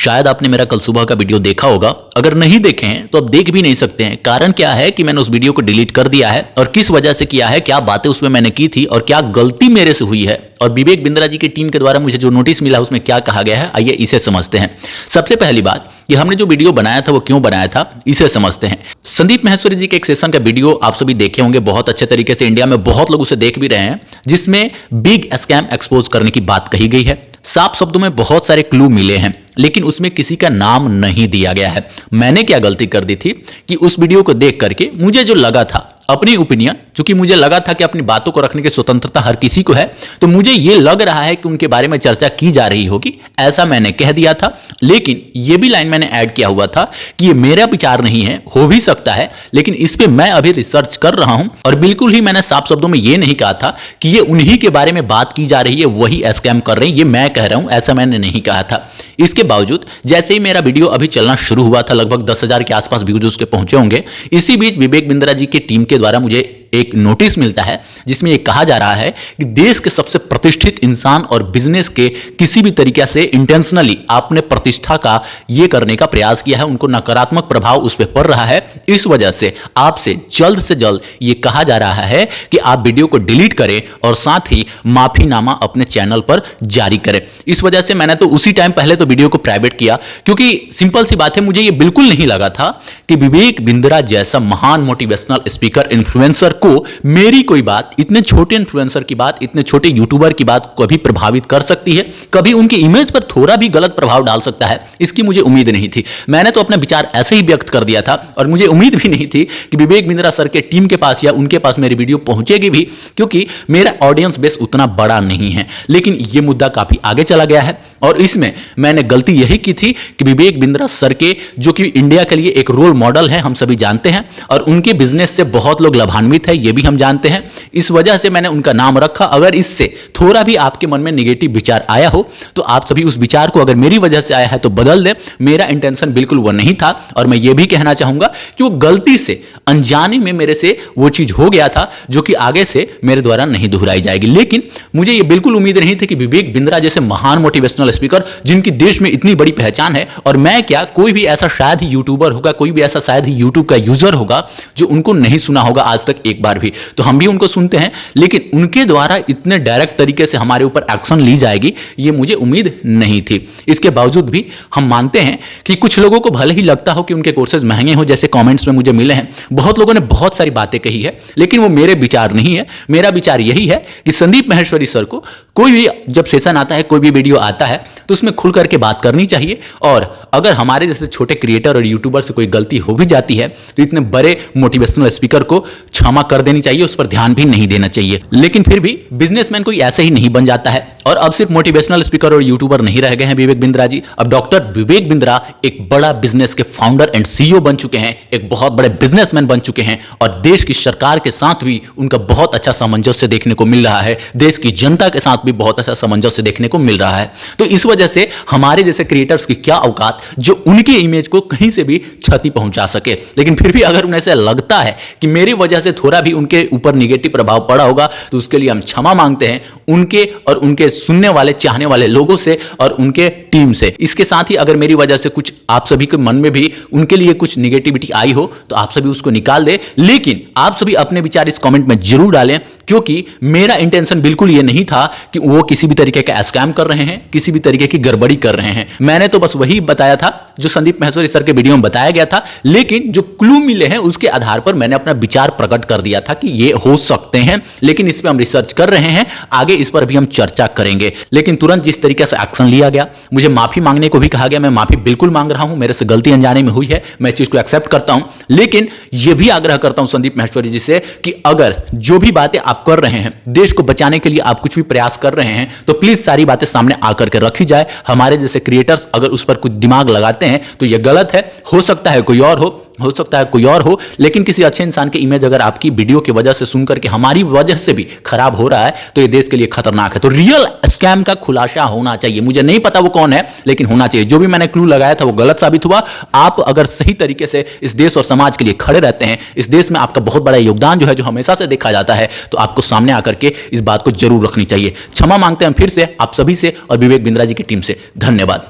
शायद आपने मेरा कल सुबह का वीडियो देखा होगा। अगर नहीं देखे हैं तो अब देख भी नहीं सकते हैं। कारण क्या है कि मैंने उस वीडियो को डिलीट कर दिया है और किस वजह से किया है, क्या बातें उसमें मैंने की थी और क्या गलती मेरे से हुई है और विवेक बिंद्रा जी की टीम के द्वारा मुझे जो नोटिस मिला उसमें क्या कहा गया है, आइए इसे समझते हैं। सबसे पहली बात कि हमने जो वीडियो बनाया था वो क्यों बनाया था, इसे समझते हैं। संदीप माहेश्वरी जी के एक सेशन का वीडियो आप सभी देखे होंगे बहुत अच्छे तरीके से, इंडिया में बहुत लोग उसे देख भी रहे हैं, जिसमें बिग स्कैम एक्सपोज करने की बात कही गई है। साफ शब्दों में बहुत सारे क्लू मिले हैं, लेकिन उसमें किसी का नाम नहीं दिया गया है। मैंने क्या गलती कर दी थी कि उस वीडियो को देख करके मुझे जो लगा था, अपनी ओपिनियन, चूंकि मुझे लगा था कि अपनी बातों को रखने की स्वतंत्रता हर किसी को है, तो मुझे यह लग रहा है कि उनके बारे में चर्चा की जा रही होगी, ऐसा मैंने कह दिया था। लेकिन यह भी लाइन मैंने ऐड किया हुआ था कि यह मेरा विचार नहीं है, हो भी सकता है, लेकिन इस पे मैं अभी रिसर्च कर रहा हूं। और बिल्कुल ही मैंने साफ शब्दों में यह नहीं कहा था कि ये उन्हीं के बारे में बात की जा रही है, वही स्कैम कर रहे हैं, ये मैं कह रहा हूं, ऐसा मैंने नहीं कहा था। इसके बावजूद जैसे ही मेरा वीडियो अभी चलना शुरू हुआ था, लगभग 10,000 के आसपास व्यूज उसके पहुंचे होंगे। इसी बीच विवेक बिंद्रा जी की टीम के द्वारा मुझे एक नोटिस मिलता है जिसमें यह कहा जा रहा है कि देश के सबसे प्रतिष्ठित इंसान और बिजनेस के किसी भी तरीके से इंटेंशनली आपने प्रतिष्ठा का यह करने का प्रयास किया है, उनको नकारात्मक प्रभाव उस पर पड़ रहा है। इस वजह से आपसे जल्द से जल्द यह कहा जा रहा है कि आप वीडियो को डिलीट करें और साथ ही माफीनामा अपने चैनल पर जारी करें। इस वजह से मैंने तो उसी टाइम पहले तो वीडियो को प्राइवेट किया, क्योंकि सिंपल सी बात है, मुझे यह बिल्कुल नहीं लगा था कि विवेक बिंद्रा जैसा महान मोटिवेशनल स्पीकर, इन्फ्लुएंसर को मेरी कोई बात, इतने छोटे इन्फ्लुएंसर की बात, इतने छोटे यूट्यूबर की बात कभी प्रभावित कर सकती है, कभी उनकी इमेज पर थोड़ा भी गलत प्रभाव डाल सकता है, इसकी मुझे उम्मीद नहीं थी। मैंने तो अपना विचार ऐसे ही व्यक्त कर दिया था और मुझे उम्मीद भी नहीं थी कि विवेक बिंद्रा सर के टीम के पास या उनके पास मेरी वीडियो पहुंचेगी भी, क्योंकि मेरा ऑडियंस बेस उतना बड़ा नहीं है। लेकिन यह मुद्दा काफी आगे चला गया है और इसमें मैंने गलती यही की थी कि विवेक बिंद्रा सर के, जो कि इंडिया के लिए एक रोल मॉडल है, हम सभी जानते हैं, और उनके बिजनेस से बहुत लोग लाभान्वित है, ये भी हम जानते हैं। इस वजह से मैंने उनका नाम रखा। अगर इससे थोड़ा भी आपके मन में नेगेटिव विचार आया हो तो आप सभी उस विचार को, अगर मेरी वजह से आया है तो बदल दें। मेरा इंटेंशन बिल्कुल वो नहीं था और मैं ये भी कहना चाहूंगा कि वो गलती से, अनजाने में मेरे से वो चीज हो गया था जो कि आगे से मेरे द्वारा नहीं दोहराई जाएगी। लेकिन मुझे ये बिल्कुल उम्मीद नहीं थी कि विवेक बिंद्रा जैसे महान मोटिवेशनल स्पीकर, जिनकी देश में इतनी बड़ी पहचान है, और मैं क्या, कोई भी ऐसा शायद ही यूट्यूबर होगा, कोई भी ऐसा शायद ही यूट्यूब का यूजर होगा जो उनको नहीं सुना होगा आज तक एक बार भी। तो हम भी उनको सुनते हैं, लेकिन उनके द्वारा इतने डायरेक्ट तरीके से हमारे ऊपर एक्शन ली जाएगी, ये मुझे उम्मीद नहीं थी। इसके बावजूद भी हम मानते हैं कि कुछ लोगों को भले ही लगता हो कि उनके कोर्सेज महंगे हो, जैसे कमेंट्स में मुझे मिले हैं, बहुत लोगों ने बहुत सारी बातें कही है, लेकिन वो मेरे विचार नहीं है। मेरा विचार यही है कि संदीप माहेश्वरी सर को कोई भी जब सेशन आता है, कोई भी वीडियो आता है, तो उसमें खुल करके बात करनी चाहिए। और अगर हमारे जैसे छोटे क्रिएटर और यूट्यूबर से कोई गलती हो भी जाती है तो इतने बड़े मोटिवेशनल स्पीकर को क्षमा कर देनी चाहिए, उस पर ध्यान भी नहीं देना चाहिए। लेकिन फिर भी बिजनेसमैन कोई ऐसे ही नहीं बन जाता है। और अब सिर्फ मोटिवेशनल स्पीकर और यूट्यूबर नहीं रह गए हैं विवेक बिंद्रा जी, अब डॉक्टर विवेक बिंद्रा एक बड़ा बिजनेस के फाउंडर एंड सीईओ बन चुके हैं, एक बहुत बड़े बिजनेसमैन बन चुके हैं, और देश की सरकार के साथ भी उनका बहुत अच्छा सामंजस्य देखने को मिल रहा है, देश की जनता के साथ भी बहुत अच्छा सामंजस्य देखने को मिल रहा है। तो इस वजह से हमारे जैसे क्रिएटर्स की क्या औकात जो उनकी इमेज को कहीं से भी क्षति पहुंचा सके। लेकिन फिर भी अगर उन्हें ऐसा लगता है कि मेरी वजह से थोड़ा भी उनके ऊपर निगेटिव प्रभाव पड़ा होगा, तो उसके लिए हम क्षमा मांगते हैं उनके और उनके सुनने वाले, चाहने वाले लोगों से और उनके टीम से। इसके साथ ही अगर मेरी वजह से कुछ आप सभी के मन में भी उनके लिए कुछ निगेटिविटी आई हो तो आप सभी उसको निकाल दे। लेकिन आप सभी अपने विचार इस कमेंट में जरूर डालें, क्योंकि मेरा इंटेंशन बिल्कुल ये नहीं था कि वो किसी भी तरीके का स्कैम कर रहे हैं, किसी भी तरीके की गड़बड़ी कर रहे हैं। मैंने तो बस वही बताया था जो संदीप माहेश्वरी सर के वीडियो में बताया गया था, लेकिन जो क्लू मिले हैं उसके आधार पर मैंने अपना विचार प्रकट कर दिया था कि ये हो सकते हैं। लेकिन इस पर हम रिसर्च कर रहे हैं, आगे इस पर भी हम चर्चा करेंगे। लेकिन तुरंत जिस तरीके से एक्शन लिया गया, मुझे माफी मांगने को भी कहा गया, मैं माफी बिल्कुल मांग रहा हूं, मेरे से गलती अनजाने में हुई है, मैं इस चीज को एक्सेप्ट करता हूं। लेकिन यह भी आग्रह करता हूं संदीप माहेश्वरी जी से कि अगर जो भी बातें आप कर रहे हैं, देश को बचाने के लिए आप कुछ भी प्रयास कर रहे हैं, तो प्लीज सारी बातें सामने आकर के रखी जाए। हमारे जैसे क्रिएटर्स अगर उस पर कुछ दिमाग लगाते हैं तो यह गलत है। हो सकता है कोई और हो सकता है कोई और हो, लेकिन किसी अच्छे इंसान की इमेज अगर आपकी वीडियो की वजह से सुनकर के हमारी वजह से भी खराब हो रहा है तो ये देश के लिए खतरनाक है। तो रियल स्कैम का खुलासा होना चाहिए। मुझे नहीं पता वो कौन है, लेकिन होना चाहिए। जो भी मैंने क्लू लगाया था वो गलत साबित हुआ। आप अगर सही तरीके से इस देश और समाज के लिए खड़े रहते हैं, इस देश में आपका बहुत बड़ा योगदान जो है, जो हमेशा से देखा जाता है, तो आपको सामने आकर के इस बात को जरूर रखनी चाहिए। क्षमा मांगते हैं फिर से आप सभी से और विवेक बिंद्रा जी की टीम से। धन्यवाद।